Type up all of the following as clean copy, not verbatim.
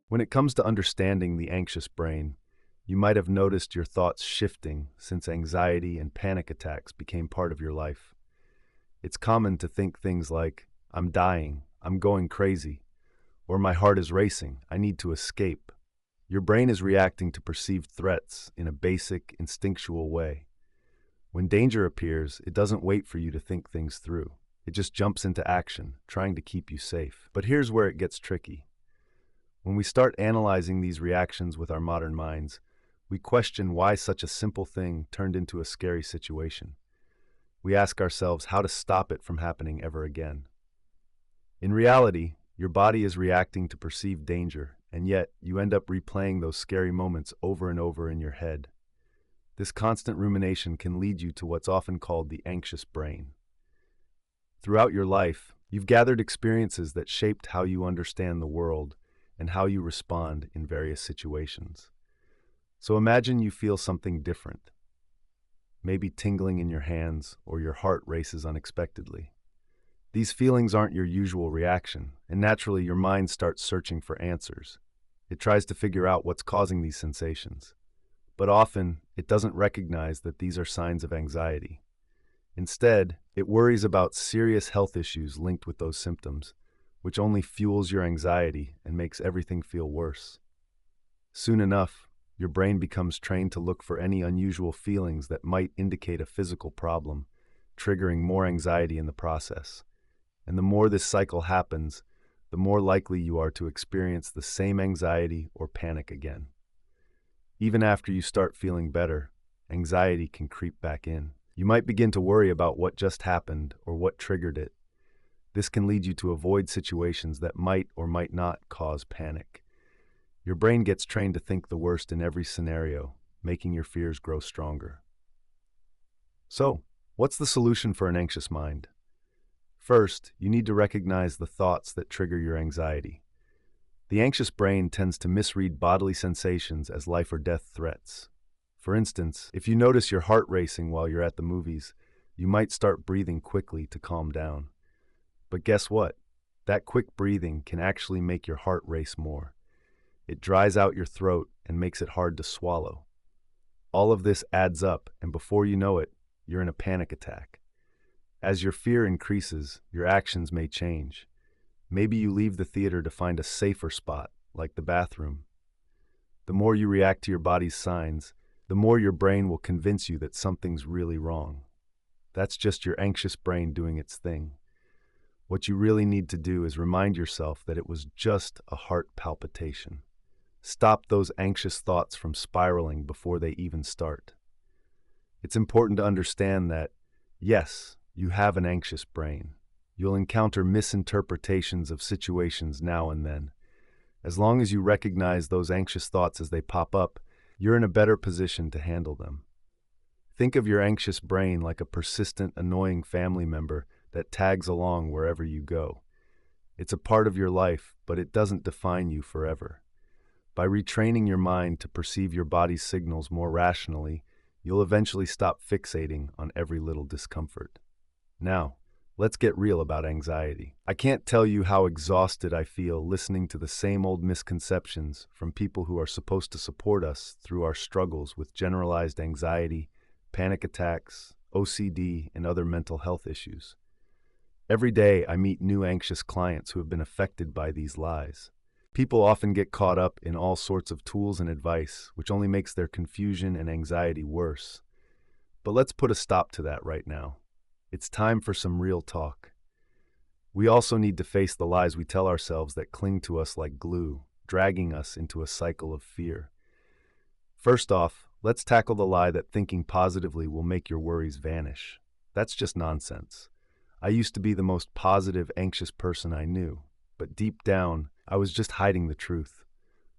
When it comes to understanding the anxious brain, you might have noticed your thoughts shifting since anxiety and panic attacks became part of your life. It's common to think things like, I'm dying, I'm going crazy, or my heart is racing, I need to escape. Your brain is reacting to perceived threats in a basic, instinctual way. When danger appears, it doesn't wait for you to think things through. It just jumps into action, trying to keep you safe. But here's where it gets tricky. When we start analyzing these reactions with our modern minds, we question why such a simple thing turned into a scary situation. We ask ourselves how to stop it from happening ever again. In reality, your body is reacting to perceived danger, and yet you end up replaying those scary moments over and over in your head. This constant rumination can lead you to what's often called the anxious brain. Throughout your life, you've gathered experiences that shaped how you understand the world and how you respond in various situations. So imagine you feel something different, maybe tingling in your hands or your heart races unexpectedly. These feelings aren't your usual reaction, and naturally your mind starts searching for answers. It tries to figure out what's causing these sensations. But often, it doesn't recognize that these are signs of anxiety. Instead, it worries about serious health issues linked with those symptoms, which only fuels your anxiety and makes everything feel worse. Soon enough, your brain becomes trained to look for any unusual feelings that might indicate a physical problem, triggering more anxiety in the process. And the more this cycle happens, the more likely you are to experience the same anxiety or panic again. Even after you start feeling better, anxiety can creep back in. You might begin to worry about what just happened or what triggered it. This can lead you to avoid situations that might or might not cause panic. Your brain gets trained to think the worst in every scenario, making your fears grow stronger. So, what's the solution for an anxious mind? First, you need to recognize the thoughts that trigger your anxiety. The anxious brain tends to misread bodily sensations as life or death threats. For instance, if you notice your heart racing while you're at the movies, you might start breathing quickly to calm down. But guess what? That quick breathing can actually make your heart race more. It dries out your throat and makes it hard to swallow. All of this adds up, and before you know it, you're in a panic attack. As your fear increases, your actions may change. Maybe you leave the theater to find a safer spot, like the bathroom. The more you react to your body's signs, the more your brain will convince you that something's really wrong. That's just your anxious brain doing its thing. What you really need to do is remind yourself that it was just a heart palpitation. Stop those anxious thoughts from spiraling before they even start. It's important to understand that, yes, you have an anxious brain. You'll encounter misinterpretations of situations now and then. As long as you recognize those anxious thoughts as they pop up, you're in a better position to handle them. Think of your anxious brain like a persistent, annoying family member that tags along wherever you go. It's a part of your life, but it doesn't define you forever. By retraining your mind to perceive your body's signals more rationally, you'll eventually stop fixating on every little discomfort. Now, let's get real about anxiety. I can't tell you how exhausted I feel listening to the same old misconceptions from people who are supposed to support us through our struggles with generalized anxiety, panic attacks, OCD, and other mental health issues. Every day, I meet new anxious clients who have been affected by these lies. People often get caught up in all sorts of tools and advice, which only makes their confusion and anxiety worse. But let's put a stop to that right now. It's time for some real talk. We also need to face the lies we tell ourselves that cling to us like glue, dragging us into a cycle of fear. First off, let's tackle the lie that thinking positively will make your worries vanish. That's just nonsense. I used to be the most positive, anxious person I knew, but deep down, I was just hiding the truth.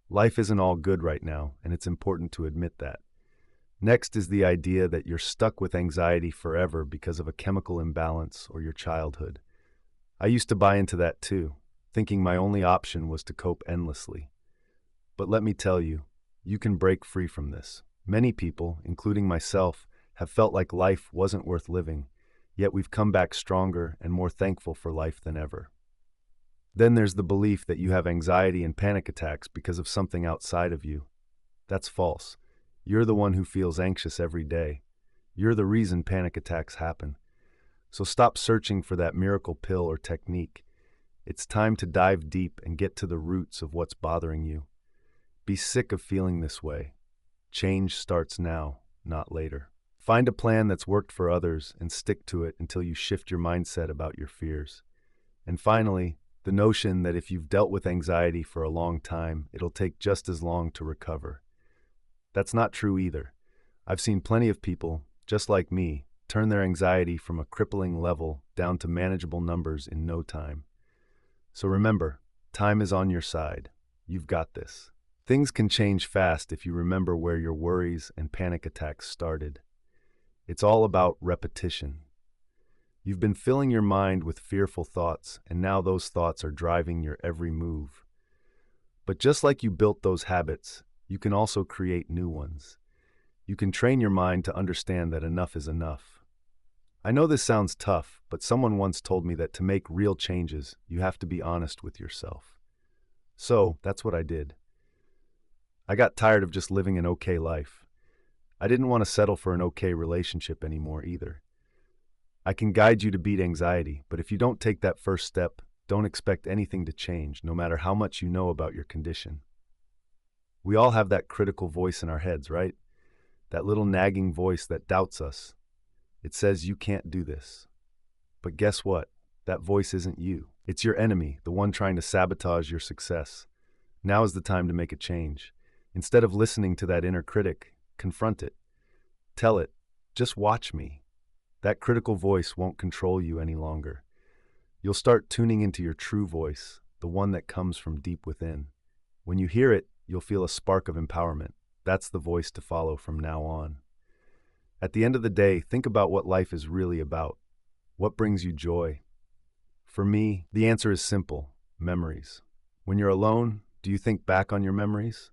Life isn't all good right now, and it's important to admit that. Next is the idea that you're stuck with anxiety forever because of a chemical imbalance or your childhood. I used to buy into that too, thinking my only option was to cope endlessly. But let me tell you, you can break free from this. Many people, including myself, have felt like life wasn't worth living, yet we've come back stronger and more thankful for life than ever. Then there's the belief that you have anxiety and panic attacks because of something outside of you. That's false. You're the one who feels anxious every day. You're the reason panic attacks happen. So stop searching for that miracle pill or technique. It's time to dive deep and get to the roots of what's bothering you. Be sick of feeling this way. Change starts now, not later. Find a plan that's worked for others and stick to it until you shift your mindset about your fears. And finally, the notion that if you've dealt with anxiety for a long time, it'll take just as long to recover. That's not true either. I've seen plenty of people, just like me, turn their anxiety from a crippling level down to manageable numbers in no time. So remember, time is on your side. You've got this. Things can change fast if you remember where your worries and panic attacks started. It's all about repetition. You've been filling your mind with fearful thoughts, and now those thoughts are driving your every move. But just like you built those habits, you can also create new ones. You can train your mind to understand that enough is enough. I know this sounds tough, but someone once told me that to make real changes, you have to be honest with yourself. So, that's what I did. I got tired of just living an okay life. I didn't want to settle for an okay relationship anymore either. I can guide you to beat anxiety, but if you don't take that first step, don't expect anything to change, no matter how much you know about your condition. We all have that critical voice in our heads, right? That little nagging voice that doubts us. It says you can't do this. But guess what? That voice isn't you. It's your enemy, the one trying to sabotage your success. Now is the time to make a change. Instead of listening to that inner critic, confront it. Tell it, just watch me. That critical voice won't control you any longer. You'll start tuning into your true voice, the one that comes from deep within. When you hear it, you'll feel a spark of empowerment. That's the voice to follow from now on. At the end of the day, think about what life is really about. What brings you joy? For me, the answer is simple: memories. When you're alone, do you think back on your memories?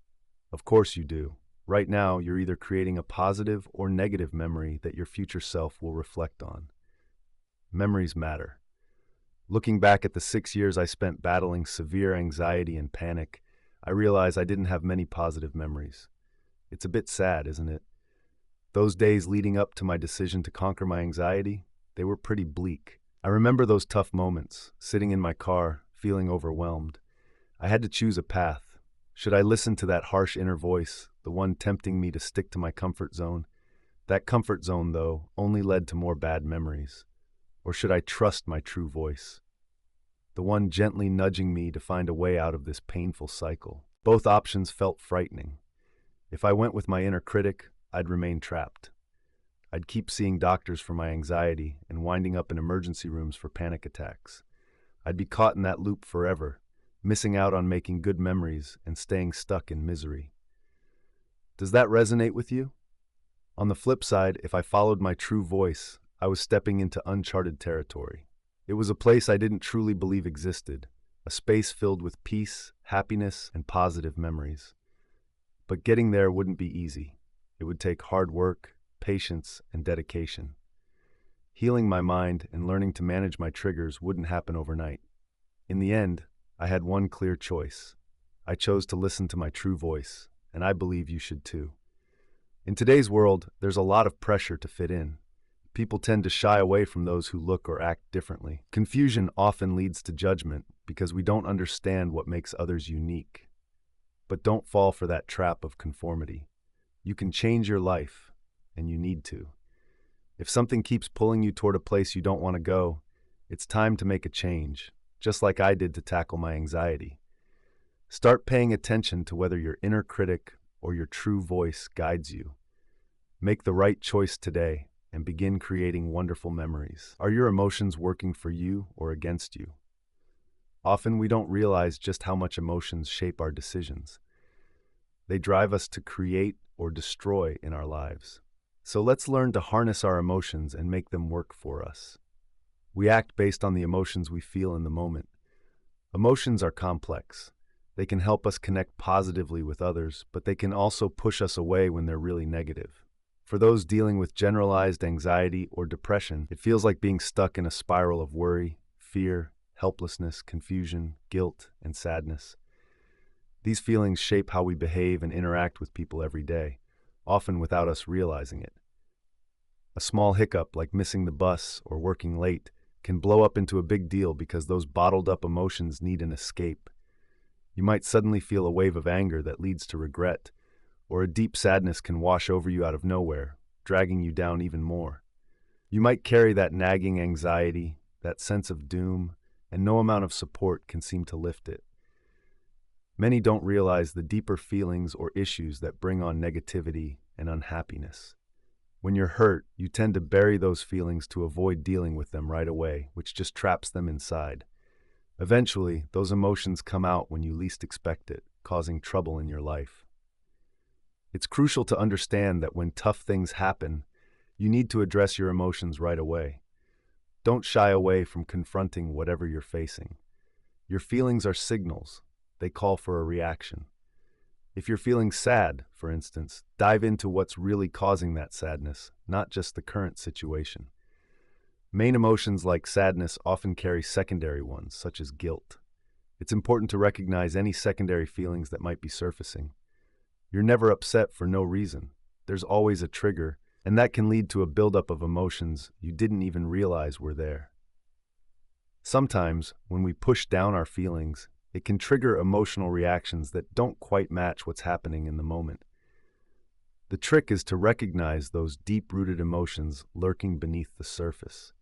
Of course you do. Right now, you're either creating a positive or negative memory that your future self will reflect on. Memories matter. Looking back at the 6 years I spent battling severe anxiety and panic, I realize I didn't have many positive memories. It's a bit sad, isn't it? Those days leading up to my decision to conquer my anxiety, they were pretty bleak. I remember those tough moments, sitting in my car, feeling overwhelmed. I had to choose a path. Should I listen to that harsh inner voice, the one tempting me to stick to my comfort zone? That comfort zone, though, only led to more bad memories. Or should I trust my true voice? The one gently nudging me to find a way out of this painful cycle. Both options felt frightening. If I went with my inner critic, I'd remain trapped. I'd keep seeing doctors for my anxiety and winding up in emergency rooms for panic attacks. I'd be caught in that loop forever, missing out on making good memories and staying stuck in misery. Does that resonate with you? On the flip side, if I followed my true voice, I was stepping into uncharted territory. It was a place I didn't truly believe existed, a space filled with peace, happiness, and positive memories. But getting there wouldn't be easy. It would take hard work, patience, and dedication. Healing my mind and learning to manage my triggers wouldn't happen overnight. In the end, I had one clear choice. I chose to listen to my true voice, and I believe you should too. In today's world, there's a lot of pressure to fit in. People tend to shy away from those who look or act differently. Confusion often leads to judgment because we don't understand what makes others unique. But don't fall for that trap of conformity. You can change your life, and you need to. If something keeps pulling you toward a place you don't want to go, it's time to make a change, just like I did to tackle my anxiety. Start paying attention to whether your inner critic or your true voice guides you. Make the right choice today and begin creating wonderful memories. Are your emotions working for you or against you? Often we don't realize just how much emotions shape our decisions. They drive us to create or destroy in our lives. So let's learn to harness our emotions and make them work for us. We act based on the emotions we feel in the moment. Emotions are complex. They can help us connect positively with others, but they can also push us away when they're really negative. For those dealing with generalized anxiety or depression, it feels like being stuck in a spiral of worry, fear, helplessness, confusion, guilt, and sadness. These feelings shape how we behave and interact with people every day, often without us realizing it. A small hiccup, like missing the bus or working late, can blow up into a big deal because those bottled up emotions need an escape. You might suddenly feel a wave of anger that leads to regret, or a deep sadness can wash over you out of nowhere, dragging you down even more. You might carry that nagging anxiety, that sense of doom, and no amount of support can seem to lift it. Many don't realize the deeper feelings or issues that bring on negativity and unhappiness. When you're hurt, you tend to bury those feelings to avoid dealing with them right away, which just traps them inside. Eventually, those emotions come out when you least expect it, causing trouble in your life. It's crucial to understand that when tough things happen, you need to address your emotions right away. Don't shy away from confronting whatever you're facing. Your feelings are signals. They call for a reaction. If you're feeling sad, for instance, dive into what's really causing that sadness, not just the current situation. Main emotions like sadness often carry secondary ones, such as guilt. It's important to recognize any secondary feelings that might be surfacing. You're never upset for no reason. There's always a trigger, and that can lead to a buildup of emotions you didn't even realize were there. Sometimes, when we push down our feelings, it can trigger emotional reactions that don't quite match what's happening in the moment. The trick is to recognize those deep-rooted emotions lurking beneath the surface.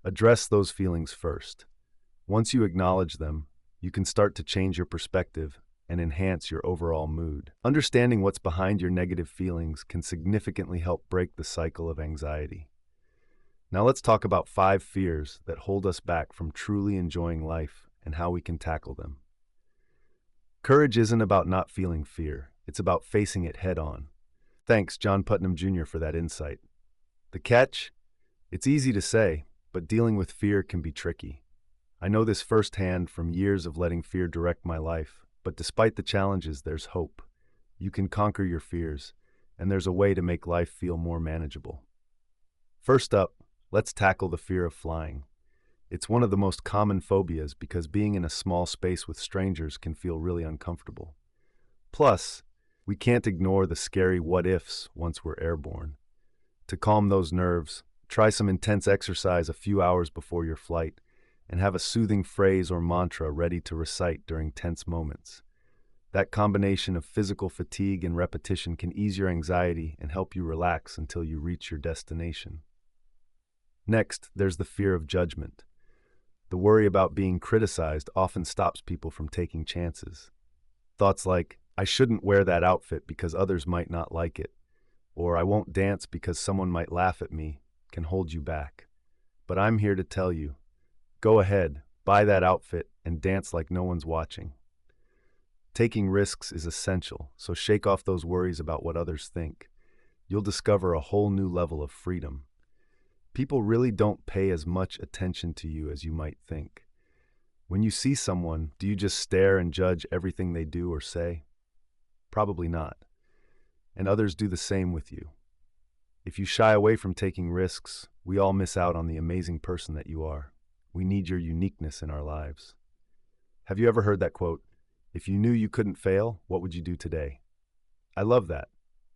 Address those feelings first. Once you acknowledge them, you can start to change your perspective and enhance your overall mood. Understanding what's behind your negative feelings can significantly help break the cycle of anxiety. Now let's talk about 5 fears that hold us back from truly enjoying life and how we can tackle them. Courage isn't about not feeling fear. It's about facing it head on. Thanks, John Putnam Jr., for that insight. The catch? It's easy to say, but dealing with fear can be tricky. I know this firsthand from years of letting fear direct my life, but despite the challenges, there's hope. You can conquer your fears, and there's a way to make life feel more manageable. First up, let's tackle the fear of flying. It's one of the most common phobias because being in a small space with strangers can feel really uncomfortable. Plus, we can't ignore the scary what-ifs once we're airborne. To calm those nerves, try some intense exercise a few hours before your flight and have a soothing phrase or mantra ready to recite during tense moments. That combination of physical fatigue and repetition can ease your anxiety and help you relax until you reach your destination. Next, there's the fear of judgment. The worry about being criticized often stops people from taking chances. Thoughts like, I shouldn't wear that outfit because others might not like it, or I won't dance because someone might laugh at me, can hold you back. But I'm here to tell you, go ahead, buy that outfit, and dance like no one's watching. Taking risks is essential, so shake off those worries about what others think. You'll discover a whole new level of freedom. People really don't pay as much attention to you as you might think. When you see someone, do you just stare and judge everything they do or say? Probably not. And others do the same with you. If you shy away from taking risks, we all miss out on the amazing person that you are. We need your uniqueness in our lives. Have you ever heard that quote, "If you knew you couldn't fail, what would you do today?" I love that.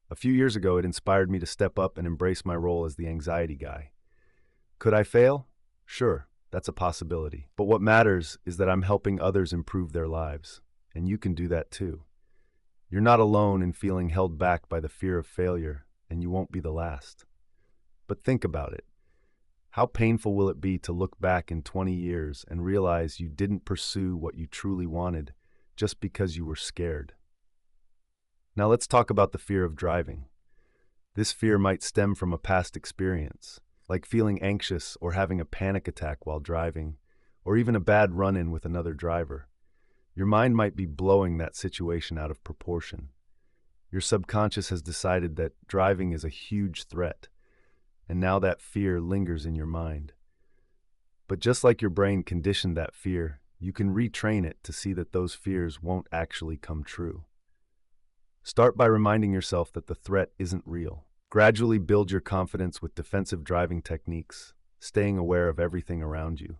A few years ago, it inspired me to step up and embrace my role as the anxiety guy. Could I fail? Sure, that's a possibility. But what matters is that I'm helping others improve their lives, and you can do that too. You're not alone in feeling held back by the fear of failure, and you won't be the last. But think about it. How painful will it be to look back in 20 years and realize you didn't pursue what you truly wanted just because you were scared? Now let's talk about the fear of driving. This fear might stem from a past experience, like feeling anxious or having a panic attack while driving, or even a bad run-in with another driver. Your mind might be blowing that situation out of proportion. Your subconscious has decided that driving is a huge threat, and now that fear lingers in your mind. But just like your brain conditioned that fear, you can retrain it to see that those fears won't actually come true. Start by reminding yourself that the threat isn't real. Gradually build your confidence with defensive driving techniques, staying aware of everything around you.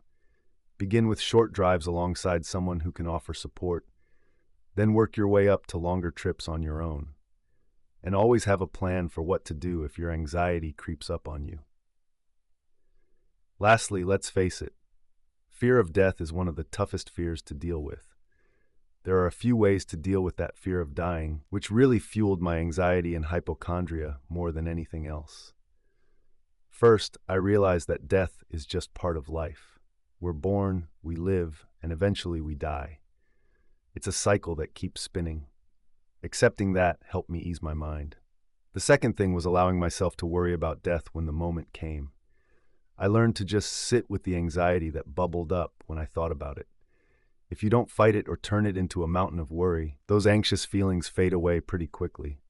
Begin with short drives alongside someone who can offer support, then work your way up to longer trips on your own. And always have a plan for what to do if your anxiety creeps up on you. Lastly, let's face it, fear of death is one of the toughest fears to deal with. There are a few ways to deal with that fear of dying, which really fueled my anxiety and hypochondria more than anything else. First, I realized that death is just part of life. We're born, we live, and eventually we die. It's a cycle that keeps spinning. Accepting that helped me ease my mind. The second thing was allowing myself to worry about death when the moment came. I learned to just sit with the anxiety that bubbled up when I thought about it. If you don't fight it or turn it into a mountain of worry, those anxious feelings fade away pretty quickly.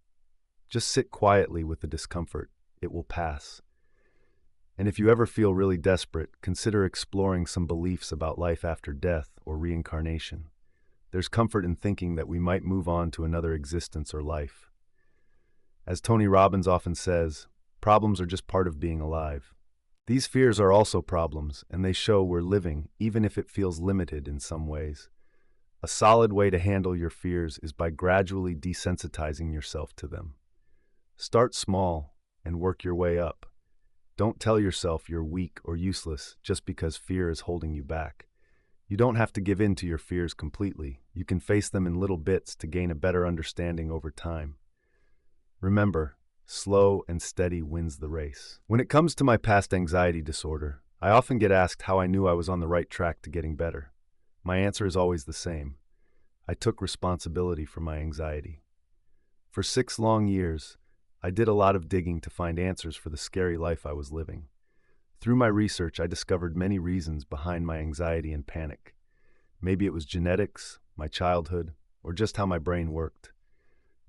Just sit quietly with the discomfort. It will pass. And if you ever feel really desperate, consider exploring some beliefs about life after death or reincarnation. There's comfort in thinking that we might move on to another existence or life. As Tony Robbins often says, problems are just part of being alive. These fears are also problems, and they show we're living, even if it feels limited in some ways. A solid way to handle your fears is by gradually desensitizing yourself to them. Start small and work your way up. Don't tell yourself you're weak or useless just because fear is holding you back. You don't have to give in to your fears completely. You can face them in little bits to gain a better understanding over time. Remember, slow and steady wins the race. When it comes to my past anxiety disorder, I often get asked how I knew I was on the right track to getting better. My answer is always the same. I took responsibility for my anxiety. For 6 long years, I did a lot of digging to find answers for the scary life I was living. Through my research, I discovered many reasons behind my anxiety and panic. Maybe it was genetics, my childhood, or just how my brain worked.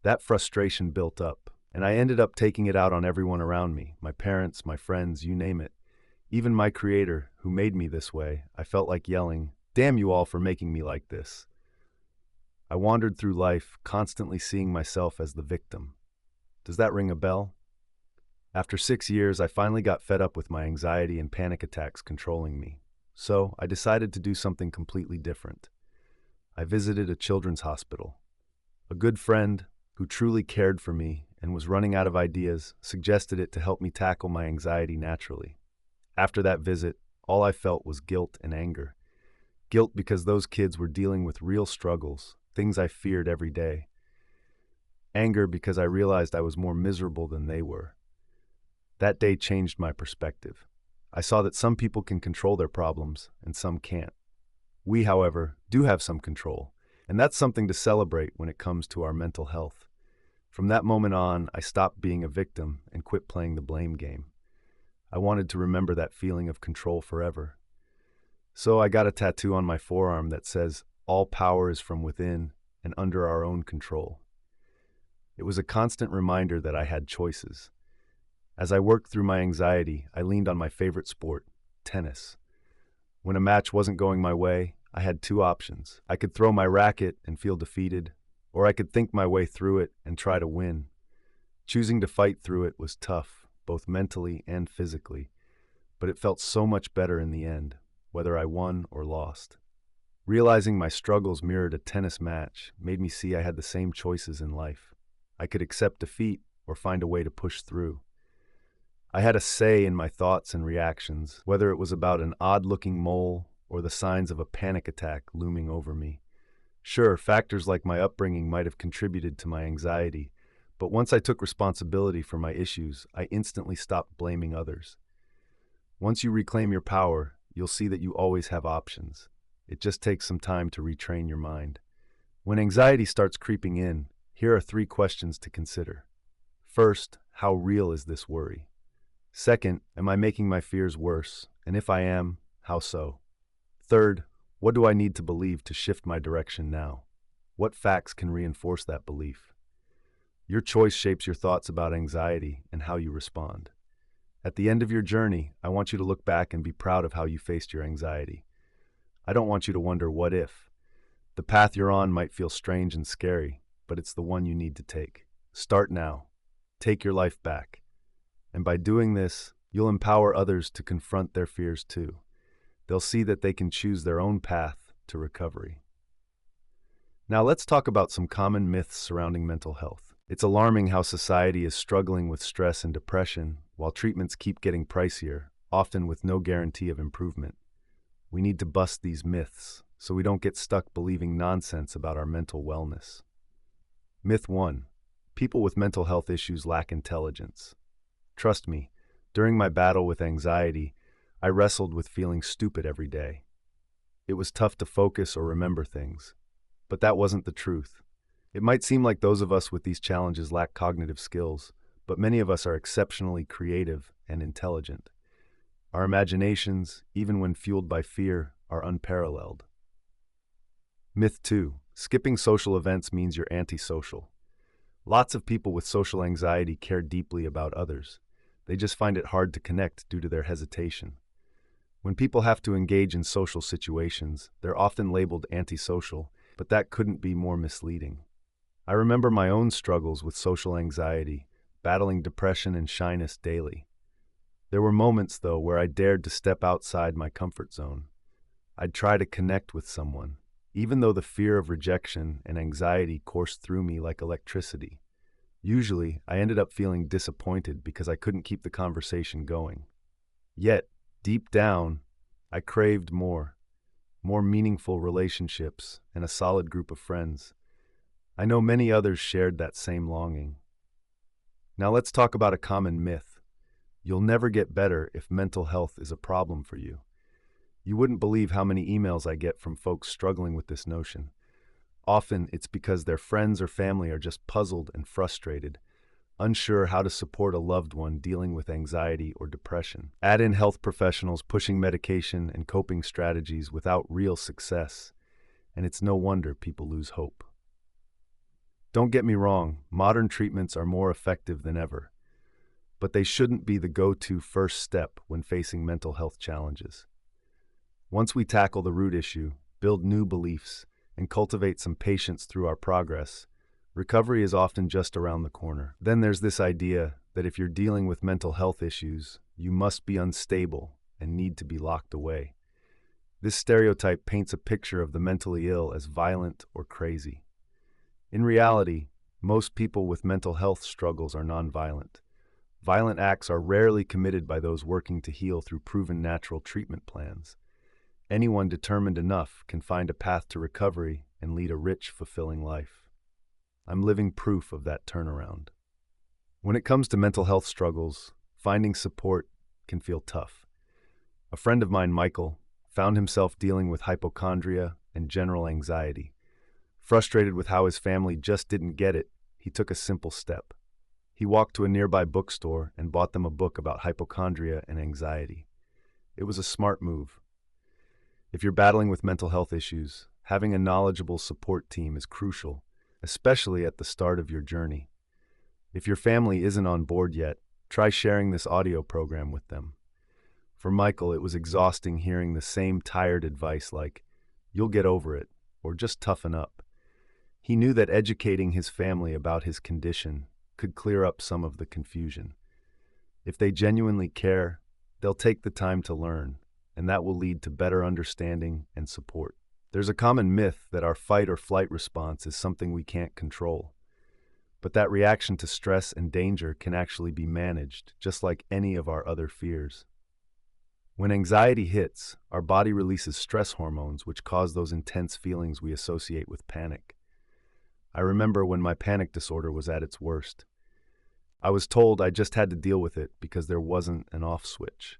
That frustration built up, and I ended up taking it out on everyone around me, my parents, my friends, you name it. Even my creator, who made me this way, I felt like yelling, "Damn you all for making me like this." I wandered through life, constantly seeing myself as the victim. Does that ring a bell? After 6 years, I finally got fed up with my anxiety and panic attacks controlling me. So I decided to do something completely different. I visited a children's hospital. A good friend, who truly cared for me and was running out of ideas, suggested it to help me tackle my anxiety naturally. After that visit, all I felt was guilt and anger. Guilt because those kids were dealing with real struggles, things I feared every day. Anger because I realized I was more miserable than they were. That day changed my perspective. I saw that some people can control their problems and some can't. We, however, do have some control, and that's something to celebrate when it comes to our mental health. From that moment on, I stopped being a victim and quit playing the blame game. I wanted to remember that feeling of control forever. So I got a tattoo on my forearm that says, "All power is from within and under our own control." It was a constant reminder that I had choices. As I worked through my anxiety, I leaned on my favorite sport, tennis. When a match wasn't going my way, I had 2 options. I could throw my racket and feel defeated, or I could think my way through it and try to win. Choosing to fight through it was tough, both mentally and physically, but it felt so much better in the end, whether I won or lost. Realizing my struggles mirrored a tennis match made me see I had the same choices in life. I could accept defeat or find a way to push through. I had a say in my thoughts and reactions, whether it was about an odd-looking mole or the signs of a panic attack looming over me. Sure, factors like my upbringing might have contributed to my anxiety, but once I took responsibility for my issues, I instantly stopped blaming others. Once you reclaim your power, you'll see that you always have options. It just takes some time to retrain your mind. When anxiety starts creeping in, here are 3 questions to consider. First, how real is this worry? Second, am I making my fears worse? And if I am, how so? Third, what do I need to believe to shift my direction now? What facts can reinforce that belief? Your choice shapes your thoughts about anxiety and how you respond. At the end of your journey, I want you to look back and be proud of how you faced your anxiety. I don't want you to wonder what if. The path you're on might feel strange and scary, but it's the one you need to take. Start now. Take your life back. And by doing this, you'll empower others to confront their fears too. They'll see that they can choose their own path to recovery. Now let's talk about some common myths surrounding mental health. It's alarming how society is struggling with stress and depression, while treatments keep getting pricier, often with no guarantee of improvement. We need to bust these myths so we don't get stuck believing nonsense about our mental wellness. Myth 1. People with mental health issues lack intelligence. Trust me, during my battle with anxiety, I wrestled with feeling stupid every day. It was tough to focus or remember things. But that wasn't the truth. It might seem like those of us with these challenges lack cognitive skills, but many of us are exceptionally creative and intelligent. Our imaginations, even when fueled by fear, are unparalleled. Myth 2. Skipping social events means you're antisocial. Lots of people with social anxiety care deeply about others. They just find it hard to connect due to their hesitation. When people have to engage in social situations, they're often labeled antisocial, but that couldn't be more misleading. I remember my own struggles with social anxiety, battling depression and shyness daily. There were moments, though, where I dared to step outside my comfort zone. I'd try to connect with someone, even though the fear of rejection and anxiety coursed through me like electricity. Usually, I ended up feeling disappointed because I couldn't keep the conversation going. Yet, deep down, I craved more meaningful relationships, and a solid group of friends. I know many others shared that same longing. Now let's talk about a common myth. You'll never get better if mental health is a problem for you. You wouldn't believe how many emails I get from folks struggling with this notion. Often it's because their friends or family are just puzzled and frustrated, unsure how to support a loved one dealing with anxiety or depression. Add in health professionals pushing medication and coping strategies without real success, and it's no wonder people lose hope. Don't get me wrong, modern treatments are more effective than ever, but they shouldn't be the go-to first step when facing mental health challenges. Once we tackle the root issue, build new beliefs, and cultivate some patience through our progress, recovery is often just around the corner. Then there's this idea that if you're dealing with mental health issues, you must be unstable and need to be locked away. This stereotype paints a picture of the mentally ill as violent or crazy. In reality, most people with mental health struggles are nonviolent. Violent acts are rarely committed by those working to heal through proven natural treatment plans. Anyone determined enough can find a path to recovery and lead a rich, fulfilling life. I'm living proof of that turnaround. When it comes to mental health struggles, finding support can feel tough. A friend of mine, Michael, found himself dealing with hypochondria and general anxiety. Frustrated with how his family just didn't get it, he took a simple step. He walked to a nearby bookstore and bought them a book about hypochondria and anxiety. It was a smart move. If you're battling with mental health issues, having a knowledgeable support team is crucial, especially at the start of your journey. If your family isn't on board yet, try sharing this audio program with them. For Michael, it was exhausting hearing the same tired advice like, "You'll get over it," or "just toughen up." He knew that educating his family about his condition could clear up some of the confusion. If they genuinely care, they'll take the time to learn, and that will lead to better understanding and support. There's a common myth that our fight or flight response is something we can't control. But that reaction to stress and danger can actually be managed, just like any of our other fears. When anxiety hits, our body releases stress hormones which cause those intense feelings we associate with panic. I remember when my panic disorder was at its worst. I was told I just had to deal with it because there wasn't an off switch.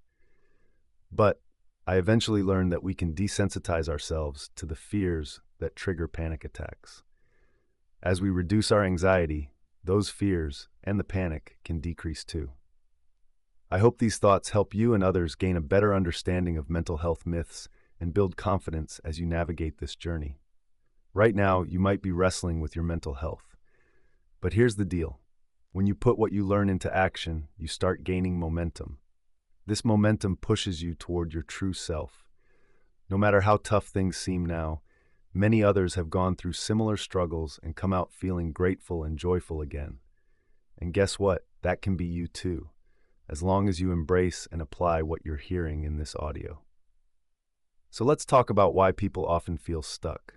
But I eventually learned that we can desensitize ourselves to the fears that trigger panic attacks. As we reduce our anxiety, those fears and the panic can decrease too. I hope these thoughts help you and others gain a better understanding of mental health myths and build confidence as you navigate this journey. Right now, you might be wrestling with your mental health. But here's the deal. When you put what you learn into action, you start gaining momentum. This momentum pushes you toward your true self. No matter how tough things seem now, many others have gone through similar struggles and come out feeling grateful and joyful again. And guess what? That can be you too, as long as you embrace and apply what you're hearing in this audio. So let's talk about why people often feel stuck.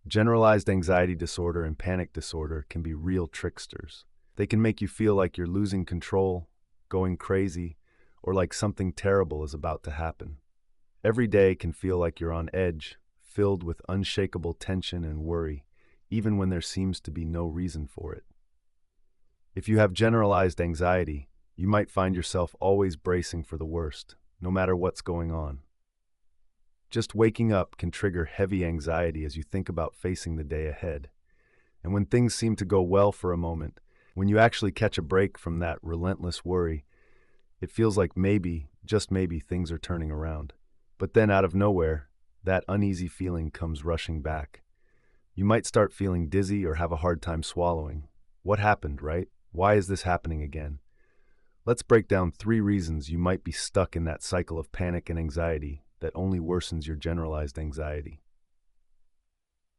Generalized anxiety disorder and panic disorder can be real tricksters. They can make you feel like you're losing control, going crazy, or like something terrible is about to happen. Every day can feel like you're on edge, filled with unshakable tension and worry, even when there seems to be no reason for it. If you have generalized anxiety, you might find yourself always bracing for the worst, no matter what's going on. Just waking up can trigger heavy anxiety as you think about facing the day ahead. And when things seem to go well for a moment, when you actually catch a break from that relentless worry, it feels like maybe, just maybe, things are turning around. But then out of nowhere, that uneasy feeling comes rushing back. You might start feeling dizzy or have a hard time swallowing. What happened, right? Why is this happening again? Let's break down 3 reasons you might be stuck in that cycle of panic and anxiety that only worsens your generalized anxiety.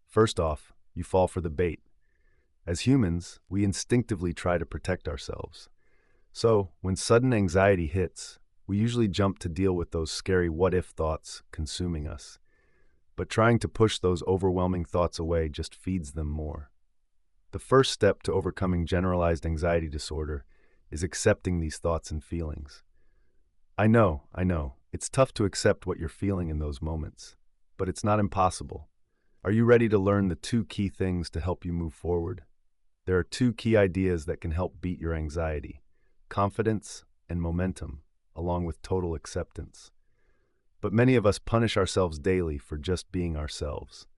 First off, you fall for the bait. As humans, we instinctively try to protect ourselves. So, when sudden anxiety hits, we usually jump to deal with those scary what-if thoughts consuming us. But trying to push those overwhelming thoughts away just feeds them more. The first step to overcoming generalized anxiety disorder is accepting these thoughts and feelings. I know, it's tough to accept what you're feeling in those moments, but it's not impossible. Are you ready to learn the 2 key things to help you move forward? There are 2 key ideas that can help beat your anxiety: confidence and momentum, along with total acceptance. But many of us punish ourselves daily for just being ourselves.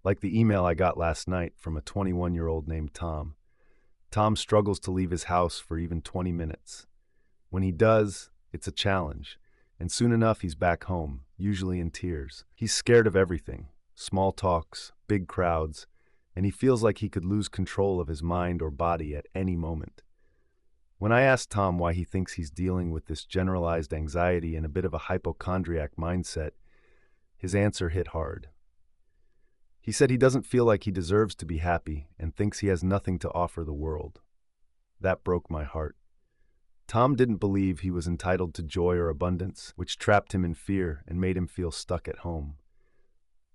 Like the email I got last night from a 21-year-old named Tom. Tom struggles to leave his house for even 20 minutes. When he does, it's a challenge, and soon enough he's back home, usually in tears. He's scared of everything: small talks, big crowds, and he feels like he could lose control of his mind or body at any moment. When I asked Tom why he thinks he's dealing with this generalized anxiety and a bit of a hypochondriac mindset, his answer hit hard. He said he doesn't feel like he deserves to be happy and thinks he has nothing to offer the world. That broke my heart. Tom didn't believe he was entitled to joy or abundance, which trapped him in fear and made him feel stuck at home.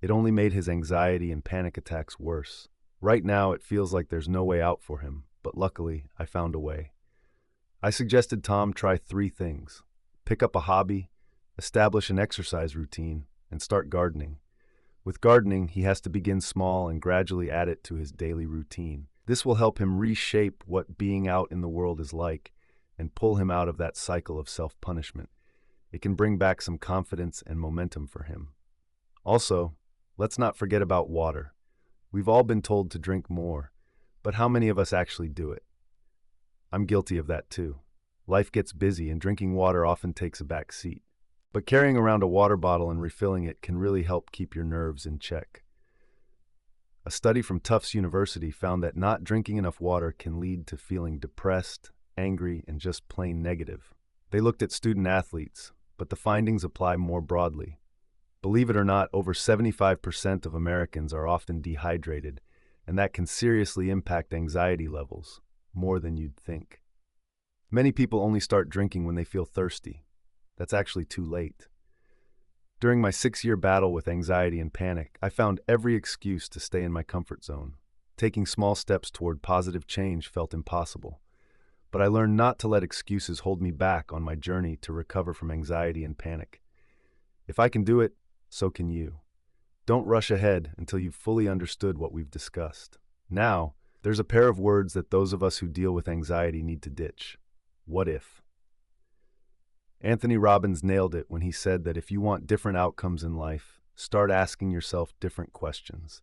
It only made his anxiety and panic attacks worse. Right now, it feels like there's no way out for him, but luckily, I found a way. I suggested Tom try 3 things: pick up a hobby, establish an exercise routine, and start gardening. With gardening, he has to begin small and gradually add it to his daily routine. This will help him reshape what being out in the world is like and pull him out of that cycle of self-punishment. It can bring back some confidence and momentum for him. Also, let's not forget about water. We've all been told to drink more, but how many of us actually do it? I'm guilty of that too. Life gets busy and drinking water often takes a back seat. But carrying around a water bottle and refilling it can really help keep your nerves in check. A study from Tufts University found that not drinking enough water can lead to feeling depressed, angry, and just plain negative. They looked at student athletes, but the findings apply more broadly. Believe it or not, over 75% of Americans are often dehydrated, and that can seriously impact anxiety levels, more than you'd think. Many people only start drinking when they feel thirsty. That's actually too late. During my 6-year battle with anxiety and panic, I found every excuse to stay in my comfort zone. Taking small steps toward positive change felt impossible. But I learned not to let excuses hold me back on my journey to recover from anxiety and panic. If I can do it, so can you. Don't rush ahead until you've fully understood what we've discussed. Now, there's a pair of words that those of us who deal with anxiety need to ditch. What if? Anthony Robbins nailed it when he said that if you want different outcomes in life, start asking yourself different questions.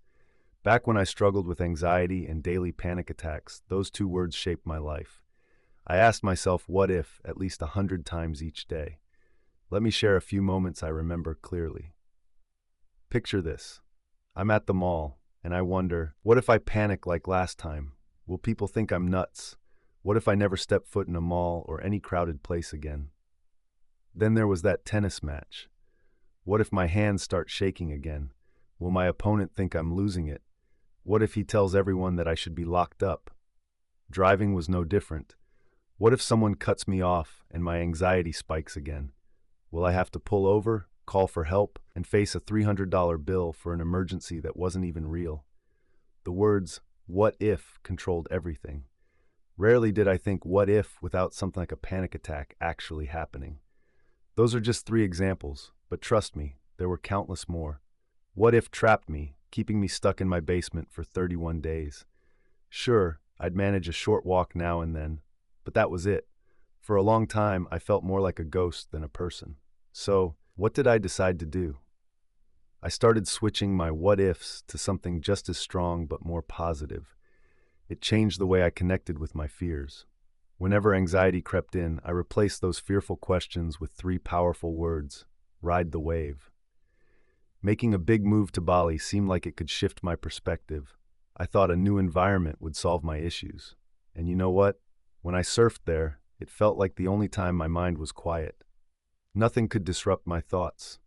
Back when I struggled with anxiety and daily panic attacks, those 2 words shaped my life. I asked myself what if at least 100 times each day. Let me share a few moments I remember clearly. Picture this. I'm at the mall, and I wonder, what if I panic like last time? Will people think I'm nuts? What if I never step foot in a mall or any crowded place again? Then there was that tennis match. What if my hands start shaking again? Will my opponent think I'm losing it? What if he tells everyone that I should be locked up? Driving was no different. What if someone cuts me off and my anxiety spikes again? Will I have to pull over call for help, and face a $300 bill for an emergency that wasn't even real. The words, "what if," controlled everything. Rarely did I think, what if, without something like a panic attack actually happening. Those are just three examples, but trust me, there were countless more. What if trapped me, keeping me stuck in my basement for 31 days. Sure, I'd manage a short walk now and then, but that was it. For a long time, I felt more like a ghost than a person. So, what did I decide to do? I started switching my what ifs to something just as strong but more positive. It changed the way I connected with my fears. Whenever anxiety crept in, I replaced those fearful questions with three powerful words: ride the wave. Making a big move to Bali seemed like it could shift my perspective. I thought a new environment would solve my issues. And you know what? When I surfed there, it felt like the only time my mind was quiet. Nothing could disrupt my thoughts.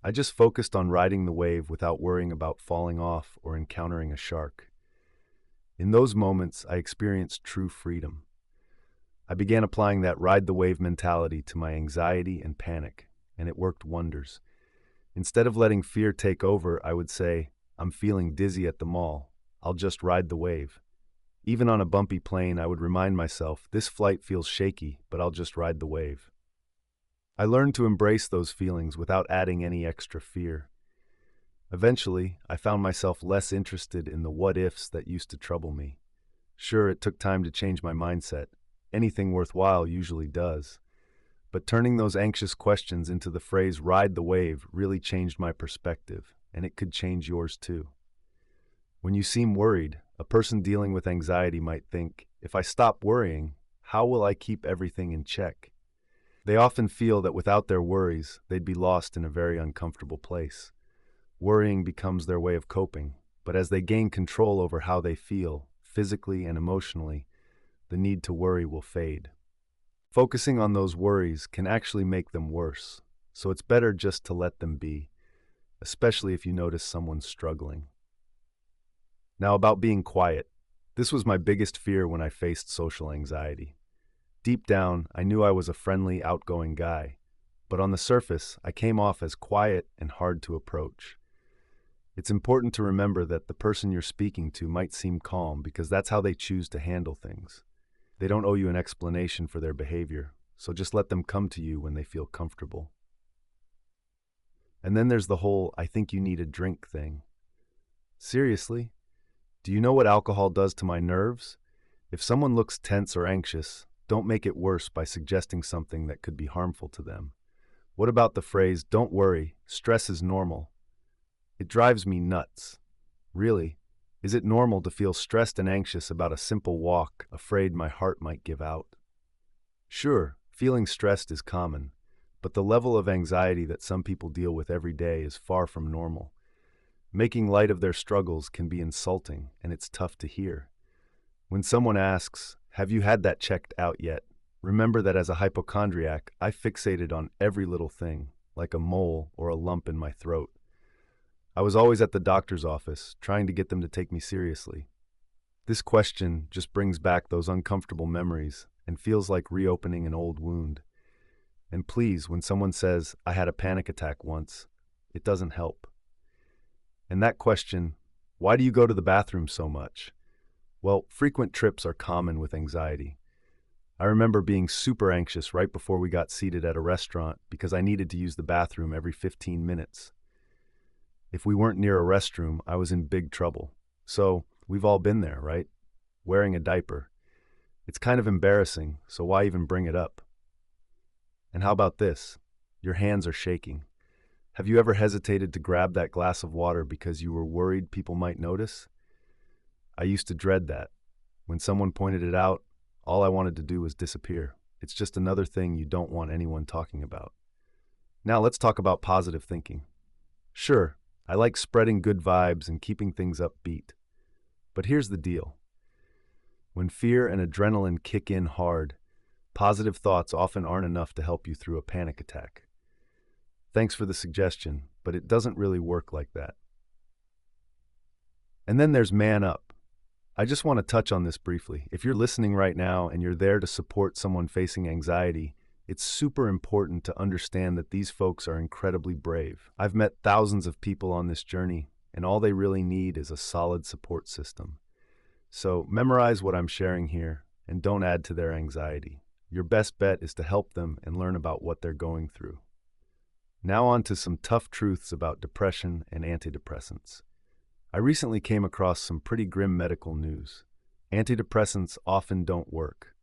I just focused on riding the wave without worrying about falling off or encountering a shark. In those moments, I experienced true freedom. I began applying that ride the wave mentality to my anxiety and panic, and it worked wonders. Instead of letting fear take over, I would say, "I'm feeling dizzy at the mall. I'll just ride the wave." Even on a bumpy plane, I would remind myself, "This flight feels shaky, but I'll just ride the wave." I learned to embrace those feelings without adding any extra fear. Eventually, I found myself less interested in the what-ifs that used to trouble me. Sure, it took time to change my mindset. Anything worthwhile usually does. But turning those anxious questions into the phrase "ride the wave" really changed my perspective, and it could change yours too. When you seem worried, a person dealing with anxiety might think, "If I stop worrying, how will I keep everything in check?" They often feel that without their worries, they'd be lost in a very uncomfortable place. Worrying becomes their way of coping, but as they gain control over how they feel, physically and emotionally, the need to worry will fade. Focusing on those worries can actually make them worse, so it's better just to let them be, especially if you notice someone's struggling. Now, about being quiet. This was my biggest fear when I faced social anxiety. Deep down, I knew I was a friendly, outgoing guy, but on the surface, I came off as quiet and hard to approach. It's important to remember that the person you're speaking to might seem calm because that's how they choose to handle things. They don't owe you an explanation for their behavior, so just let them come to you when they feel comfortable. And then there's the whole "I think you need a drink" thing. Seriously? Do you know what alcohol does to my nerves? If someone looks tense or anxious, don't make it worse by suggesting something that could be harmful to them. What about the phrase, "Don't worry, stress is normal"? It drives me nuts. Really? Is it normal to feel stressed and anxious about a simple walk, afraid my heart might give out? Sure, feeling stressed is common, but the level of anxiety that some people deal with every day is far from normal. Making light of their struggles can be insulting, and it's tough to hear. When someone asks, "Have you had that checked out yet?" remember that as a hypochondriac, I fixated on every little thing, like a mole or a lump in my throat. I was always at the doctor's office, trying to get them to take me seriously. This question just brings back those uncomfortable memories and feels like reopening an old wound. And please, when someone says, "I had a panic attack once," it doesn't help. And that question, "Why do you go to the bathroom so much?" Well, frequent trips are common with anxiety. I remember being super anxious right before we got seated at a restaurant because I needed to use the bathroom every 15 minutes. If we weren't near a restroom, I was in big trouble. So, we've all been there, right? Wearing a diaper. It's kind of embarrassing, so why even bring it up? And how about this? Your hands are shaking. Have you ever hesitated to grab that glass of water because you were worried people might notice? I used to dread that. When someone pointed it out, all I wanted to do was disappear. It's just another thing you don't want anyone talking about. Now let's talk about positive thinking. Sure, I like spreading good vibes and keeping things upbeat. But here's the deal. When fear and adrenaline kick in hard, positive thoughts often aren't enough to help you through a panic attack. Thanks for the suggestion, but it doesn't really work like that. And then there's man up. I just want to touch on this briefly. If you're listening right now and you're there to support someone facing anxiety, It's super important to understand that these folks are incredibly brave. I've met thousands of people on this journey, and all they really need is a solid support system. So memorize what I'm sharing here and don't add to their anxiety. Your best bet is to help them and learn about what they're going through. Now on to some tough truths about depression and antidepressants. I recently came across some pretty grim medical news. Antidepressants often don't work.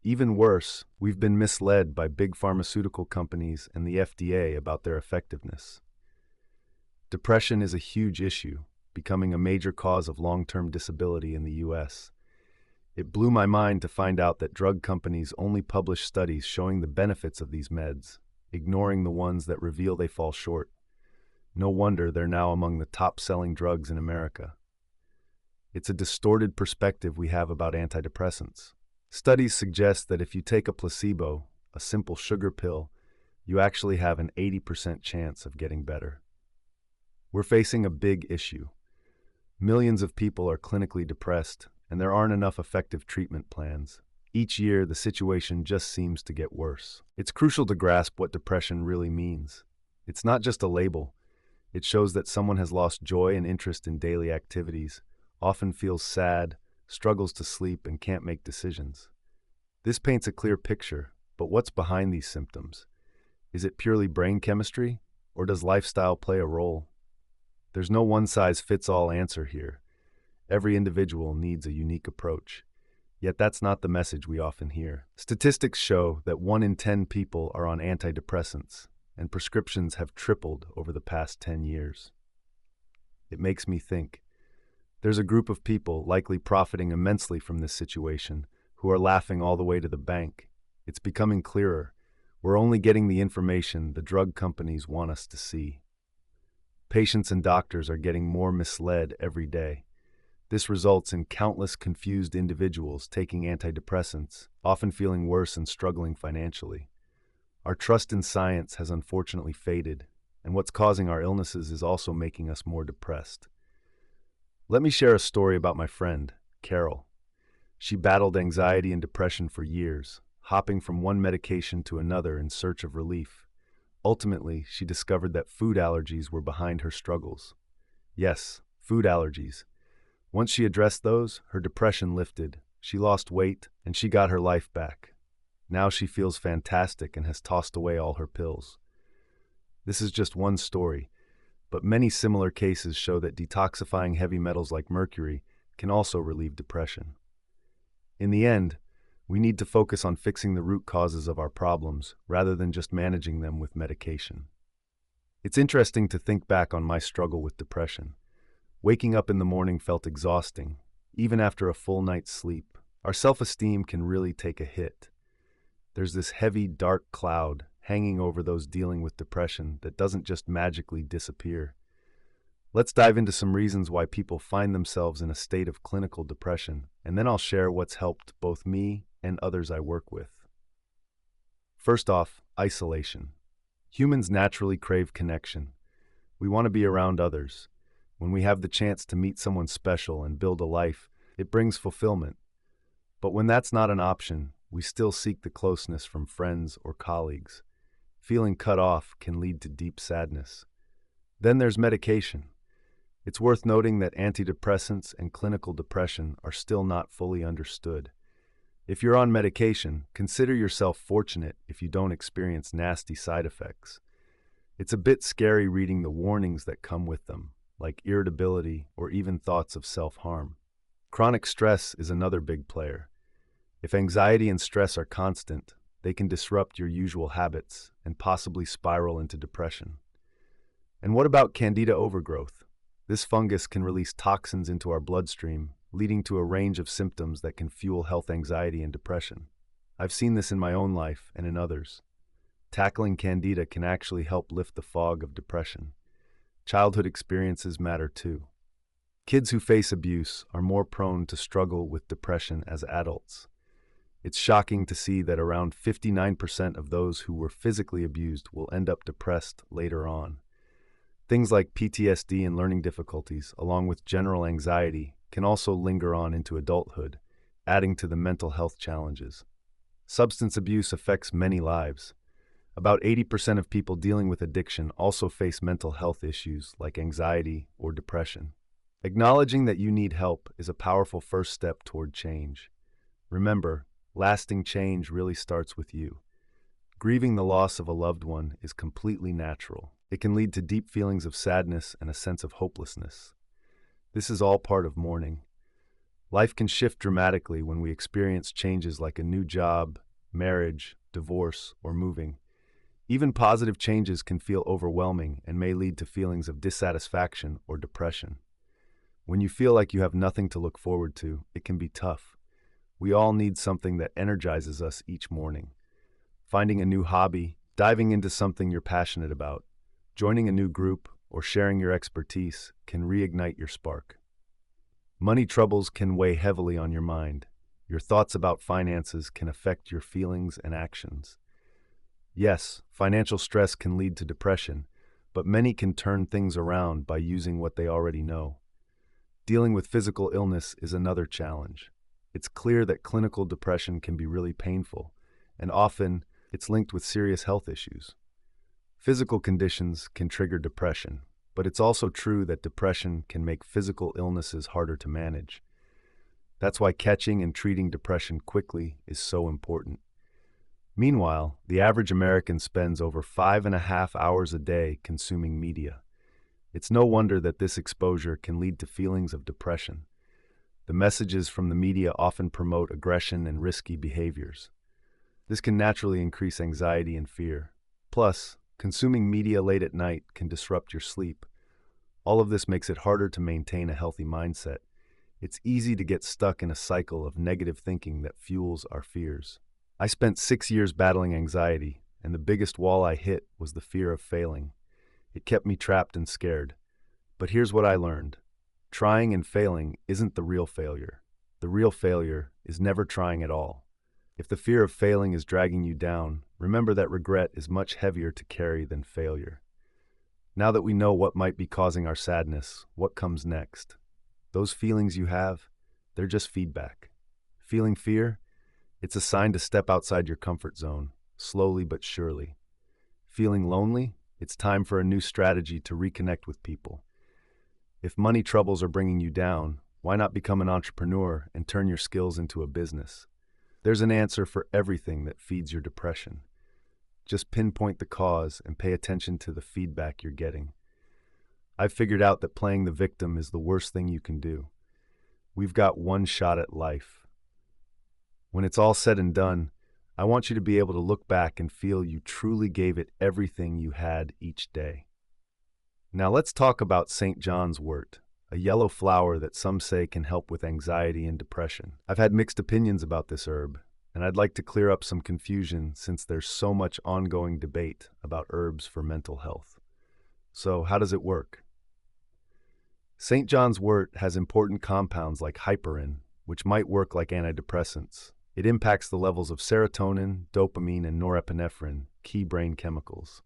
Even worse, we've been misled by big pharmaceutical companies and the FDA about their effectiveness. Depression is a huge issue, becoming a major cause of long-term disability in the U.S. It blew my mind to find out that drug companies only publish studies showing the benefits of these meds, ignoring the ones that reveal they fall short. No wonder they're now among the top-selling drugs in America. It's a distorted perspective we have about antidepressants. Studies suggest that if you take a placebo, a simple sugar pill, you actually have an 80% chance of getting better. We're facing a big issue. Millions of people are clinically depressed, and there aren't enough effective treatment plans. Each year, the situation just seems to get worse. It's crucial to grasp what depression really means. It's not just a label. It shows that someone has lost joy and interest in daily activities, often feels sad, struggles to sleep, and can't make decisions. This paints a clear picture, but what's behind these symptoms? Is it purely brain chemistry, or does lifestyle play a role? There's no one-size-fits-all answer here. Every individual needs a unique approach. Yet that's not the message we often hear. Statistics show that 1 in 10 people are on antidepressants, and prescriptions have tripled over the past 10 years. It makes me think. There's a group of people likely profiting immensely from this situation who are laughing all the way to the bank. It's becoming clearer. We're only getting the information the drug companies want us to see. Patients and doctors are getting more misled every day. This results in countless confused individuals taking antidepressants, often feeling worse and struggling financially. Our trust in science has unfortunately faded, and what's causing our illnesses is also making us more depressed. Let me share a story about my friend, Carol. She battled anxiety and depression for years, hopping from one medication to another in search of relief. Ultimately, she discovered that food allergies were behind her struggles. Yes, food allergies. Once she addressed those, her depression lifted, she lost weight, and she got her life back. Now she feels fantastic and has tossed away all her pills. This is just one story, but many similar cases show that detoxifying heavy metals like mercury can also relieve depression. In the end, we need to focus on fixing the root causes of our problems rather than just managing them with medication. It's interesting to think back on my struggle with depression. Waking up in the morning felt exhausting, even after a full night's sleep. Our self-esteem can really take a hit. There's this heavy, dark cloud hanging over those dealing with depression that doesn't just magically disappear. Let's dive into some reasons why people find themselves in a state of clinical depression, and then I'll share what's helped both me and others I work with. First off, isolation. Humans naturally crave connection. We want to be around others. When we have the chance to meet someone special and build a life, it brings fulfillment. But when that's not an option, we still seek the closeness from friends or colleagues. Feeling cut off can lead to deep sadness. Then there's medication. It's worth noting that antidepressants and clinical depression are still not fully understood. If you're on medication, consider yourself fortunate if you don't experience nasty side effects. It's a bit scary reading the warnings that come with them, like irritability or even thoughts of self-harm. Chronic stress is another big player. If anxiety and stress are constant, they can disrupt your usual habits and possibly spiral into depression. And what about candida overgrowth? This fungus can release toxins into our bloodstream, leading to a range of symptoms that can fuel health anxiety and depression. I've seen this in my own life and in others. Tackling candida can actually help lift the fog of depression. Childhood experiences matter too. Kids who face abuse are more prone to struggle with depression as adults. It's shocking to see that around 59% of those who were physically abused will end up depressed later on. Things like PTSD and learning difficulties, along with general anxiety, can also linger on into adulthood, adding to the mental health challenges. Substance abuse affects many lives. About 80% of people dealing with addiction also face mental health issues like anxiety or depression. Acknowledging that you need help is a powerful first step toward change. Remember, lasting change really starts with you. Grieving the loss of a loved one is completely natural. It can lead to deep feelings of sadness and a sense of hopelessness. This is all part of mourning. Life can shift dramatically when we experience changes like a new job, marriage, divorce, or moving. Even positive changes can feel overwhelming and may lead to feelings of dissatisfaction or depression. When you feel like you have nothing to look forward to, it can be tough. We all need something that energizes us each morning. Finding a new hobby, diving into something you're passionate about, joining a new group, or sharing your expertise can reignite your spark. Money troubles can weigh heavily on your mind. Your thoughts about finances can affect your feelings and actions. Yes, financial stress can lead to depression, but many can turn things around by using what they already know. Dealing with physical illness is another challenge. It's clear that clinical depression can be really painful, and often it's linked with serious health issues. Physical conditions can trigger depression, but it's also true that depression can make physical illnesses harder to manage. That's why catching and treating depression quickly is so important. Meanwhile, the average American spends over 5.5 hours a day consuming media. It's no wonder that this exposure can lead to feelings of depression. The messages from the media often promote aggression and risky behaviors. This can naturally increase anxiety and fear. Plus, consuming media late at night can disrupt your sleep. All of this makes it harder to maintain a healthy mindset. It's easy to get stuck in a cycle of negative thinking that fuels our fears. I spent 6 years battling anxiety, and the biggest wall I hit was the fear of failing. It kept me trapped and scared. But here's what I learned. Trying and failing isn't the real failure. The real failure is never trying at all. If the fear of failing is dragging you down, remember that regret is much heavier to carry than failure. Now that we know what might be causing our sadness, what comes next? Those feelings you have, they're just feedback. Feeling fear? It's a sign to step outside your comfort zone, slowly but surely. Feeling lonely? It's time for a new strategy to reconnect with people. If money troubles are bringing you down, why not become an entrepreneur and turn your skills into a business? There's an answer for everything that feeds your depression. Just pinpoint the cause and pay attention to the feedback you're getting. I've figured out that playing the victim is the worst thing you can do. We've got one shot at life. When it's all said and done, I want you to be able to look back and feel you truly gave it everything you had each day. Now let's talk about St. John's wort, a yellow flower that some say can help with anxiety and depression. I've had mixed opinions about this herb, and I'd like to clear up some confusion since there's so much ongoing debate about herbs for mental health. So, how does it work? St. John's wort has important compounds like heparin, which might work like antidepressants. It impacts the levels of serotonin, dopamine, and norepinephrine, key brain chemicals.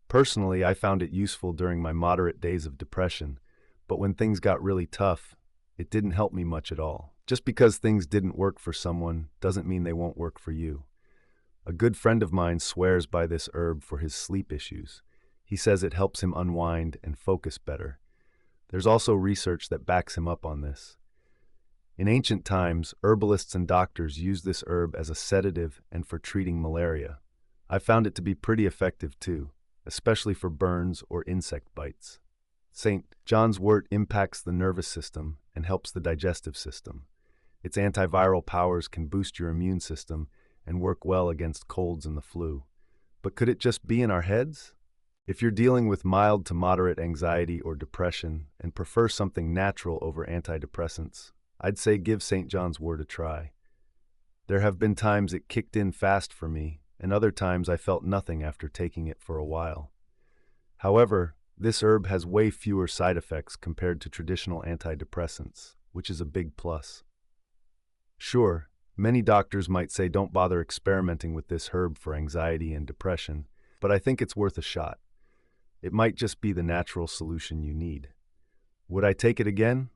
Personally, I found it useful during my moderate days of depression, but when things got really tough, it didn't help me much at all. Just because things didn't work for someone doesn't mean they won't work for you. A good friend of mine swears by this herb for his sleep issues. He says it helps him unwind and focus better. There's also research that backs him up on this. In ancient times, herbalists and doctors used this herb as a sedative and for treating malaria. I found it to be pretty effective too, especially for burns or insect bites. St. John's wort impacts the nervous system and helps the digestive system. Its antiviral powers can boost your immune system and work well against colds and the flu. But could it just be in our heads? If you're dealing with mild to moderate anxiety or depression and prefer something natural over antidepressants, I'd say give St. John's wort a try. There have been times it kicked in fast for me, and other times I felt nothing after taking it for a while. However, this herb has way fewer side effects compared to traditional antidepressants, which is a big plus. Sure, many doctors might say don't bother experimenting with this herb for anxiety and depression, but I think it's worth a shot. It might just be the natural solution you need. Would I take it again?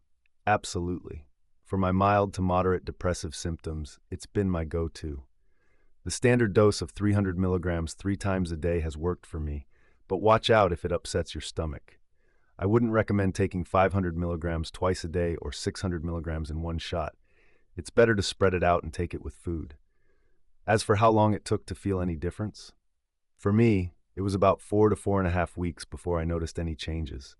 Absolutely. For my mild to moderate depressive symptoms, it's been my go-to. The standard dose of 300 milligrams 3 times a day has worked for me, but watch out if it upsets your stomach. I wouldn't recommend taking 500 milligrams twice a day or 600 milligrams in one shot. It's better to spread it out and take it with food. As for how long it took to feel any difference, for me, it was about 4 to 4.5 weeks before I noticed any changes.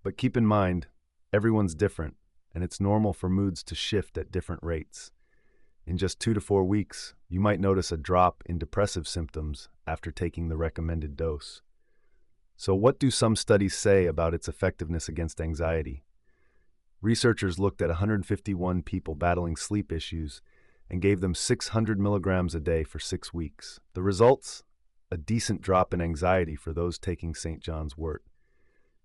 But keep in mind, everyone's different, and it's normal for moods to shift at different rates. In just 2 to 4 weeks, you might notice a drop in depressive symptoms after taking the recommended dose. So what do some studies say about its effectiveness against anxiety? Researchers looked at 151 people battling sleep issues and gave them 600 milligrams a day for 6 weeks. The results? A decent drop in anxiety for those taking St. John's wort.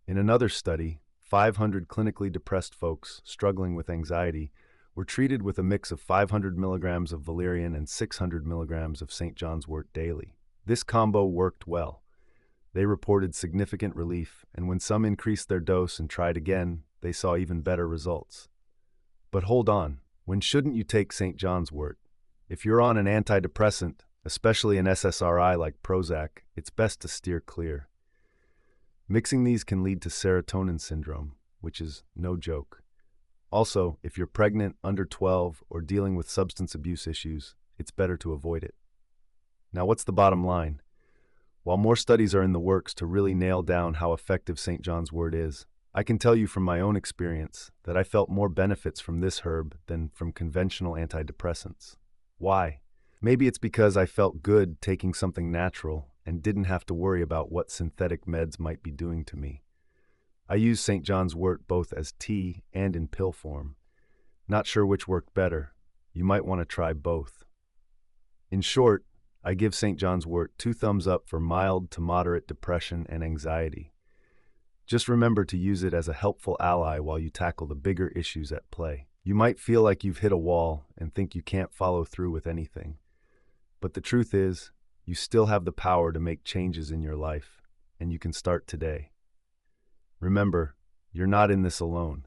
In another study, 500 clinically depressed folks struggling with anxiety were treated with a mix of 500 milligrams of valerian and 600 milligrams of St. John's wort daily. This combo worked well. They reported significant relief, and when some increased their dose and tried again, they saw even better results. But hold on, when shouldn't you take St. John's wort? If you're on an antidepressant, especially an SSRI like Prozac, it's best to steer clear. Mixing these can lead to serotonin syndrome, which is no joke. Also, if you're pregnant, under 12, or dealing with substance abuse issues, it's better to avoid it. Now, what's the bottom line? While more studies are in the works to really nail down how effective St. John's wort is, I can tell you from my own experience that I felt more benefits from this herb than from conventional antidepressants. Why? Maybe it's because I felt good taking something natural and didn't have to worry about what synthetic meds might be doing to me. I use St. John's wort both as tea and in pill form. Not sure which worked better. You might want to try both. In short, I give St. John's wort 2 thumbs up for mild to moderate depression and anxiety. Just remember to use it as a helpful ally while you tackle the bigger issues at play. You might feel like you've hit a wall and think you can't follow through with anything. But the truth is, you still have the power to make changes in your life, and you can start today. Remember, you're not in this alone.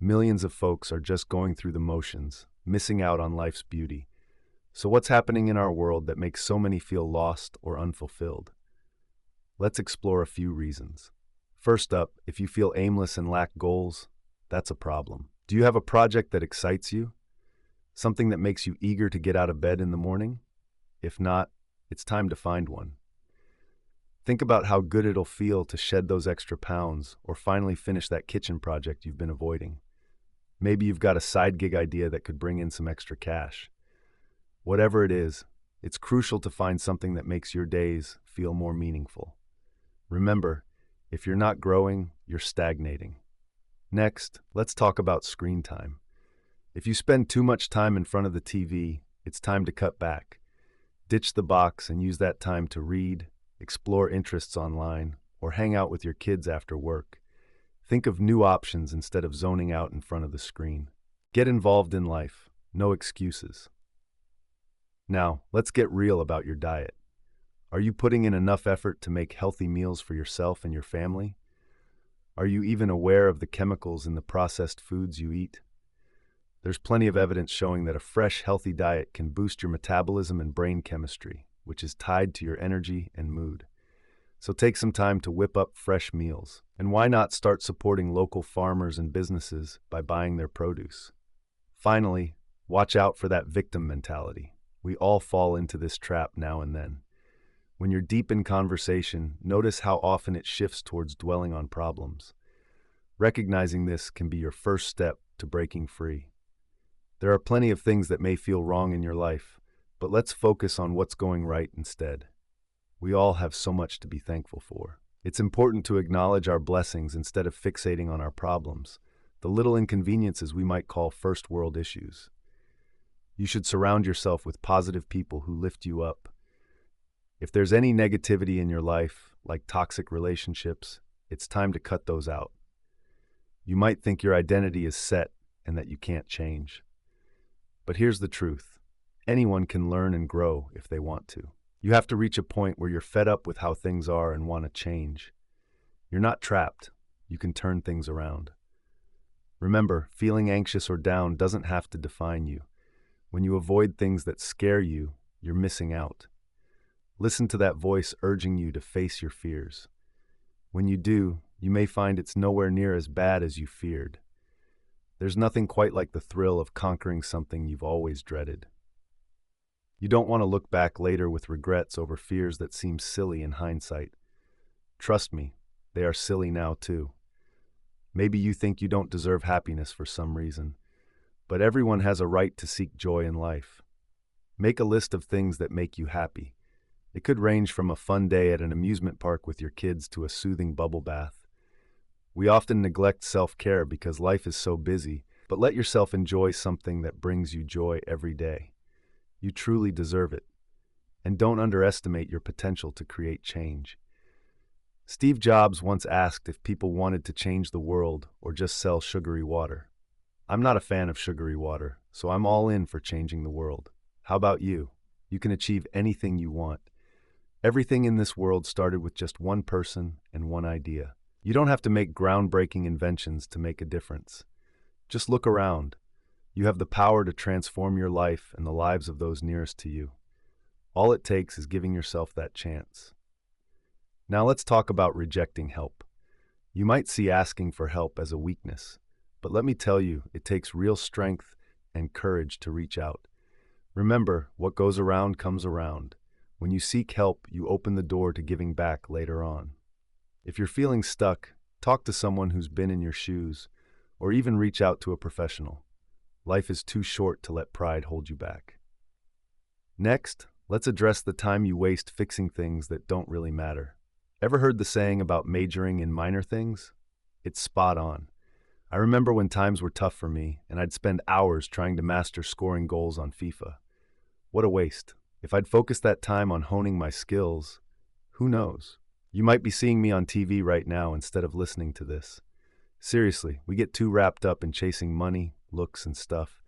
Millions of folks are just going through the motions, missing out on life's beauty. So what's happening in our world that makes so many feel lost or unfulfilled? Let's explore a few reasons. First up, if you feel aimless and lack goals, that's a problem. Do you have a project that excites you? Something that makes you eager to get out of bed in the morning? If not, it's time to find one. Think about how good it'll feel to shed those extra pounds or finally finish that kitchen project you've been avoiding. Maybe you've got a side gig idea that could bring in some extra cash. Whatever it is, it's crucial to find something that makes your days feel more meaningful. Remember, if you're not growing, you're stagnating. Next, let's talk about screen time. If you spend too much time in front of the TV, it's time to cut back. Ditch the box and use that time to read, explore interests online, or hang out with your kids after work. Think of new options instead of zoning out in front of the screen. Get involved in life, no excuses. Now, let's get real about your diet. Are you putting in enough effort to make healthy meals for yourself and your family? Are you even aware of the chemicals in the processed foods you eat? There's plenty of evidence showing that a fresh, healthy diet can boost your metabolism and brain chemistry, which is tied to your energy and mood. So take some time to whip up fresh meals. And why not start supporting local farmers and businesses by buying their produce? Finally, watch out for that victim mentality. We all fall into this trap now and then. When you're deep in conversation, notice how often it shifts towards dwelling on problems. Recognizing this can be your first step to breaking free. There are plenty of things that may feel wrong in your life, but let's focus on what's going right instead. We all have so much to be thankful for. It's important to acknowledge our blessings instead of fixating on our problems, the little inconveniences we might call first world issues. You should surround yourself with positive people who lift you up. If there's any negativity in your life, like toxic relationships, it's time to cut those out. You might think your identity is set and that you can't change. But here's the truth. Anyone can learn and grow if they want to. You have to reach a point where you're fed up with how things are and want to change. You're not trapped. You can turn things around. Remember, feeling anxious or down doesn't have to define you. When you avoid things that scare you, you're missing out. Listen to that voice urging you to face your fears. When you do, you may find it's nowhere near as bad as you feared. There's nothing quite like the thrill of conquering something you've always dreaded. You don't want to look back later with regrets over fears that seem silly in hindsight. Trust me, they are silly now too. Maybe you think you don't deserve happiness for some reason, but everyone has a right to seek joy in life. Make a list of things that make you happy. It could range from a fun day at an amusement park with your kids to a soothing bubble bath. We often neglect self-care because life is so busy, but let yourself enjoy something that brings you joy every day. You truly deserve it. And don't underestimate your potential to create change. Steve Jobs once asked if people wanted to change the world or just sell sugary water. I'm not a fan of sugary water, so I'm all in for changing the world. How about you? You can achieve anything you want. Everything in this world started with just one person and one idea. You don't have to make groundbreaking inventions to make a difference. Just look around. You have the power to transform your life and the lives of those nearest to you. All it takes is giving yourself that chance. Now let's talk about rejecting help. You might see asking for help as a weakness, but let me tell you, it takes real strength and courage to reach out. Remember, what goes around comes around. When you seek help, you open the door to giving back later on. If you're feeling stuck, talk to someone who's been in your shoes, or even reach out to a professional. Life is too short to let pride hold you back. Next, let's address the time you waste fixing things that don't really matter. Ever heard the saying about majoring in minor things? It's spot on. I remember when times were tough for me, and I'd spend hours trying to master scoring goals on FIFA. What a waste. If I'd focused that time on honing my skills, who knows? You might be seeing me on TV right now instead of listening to this. Seriously, we get too wrapped up in chasing money, looks, and stuff.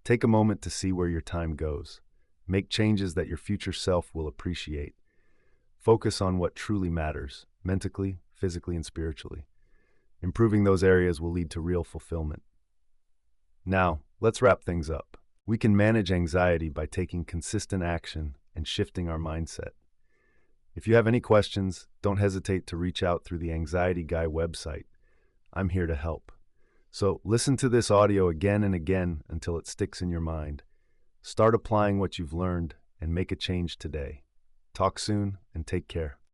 Take a moment to see where your time goes. Make changes that your future self will appreciate. Focus on what truly matters, mentally, physically, and spiritually. Improving those areas will lead to real fulfillment. Now, let's wrap things up. We can manage anxiety by taking consistent action and shifting our mindset. If you have any questions, don't hesitate to reach out through the Anxiety Guy website. I'm here to help. So listen to this audio again and again until it sticks in your mind. Start applying what you've learned and make a change today. Talk soon and take care.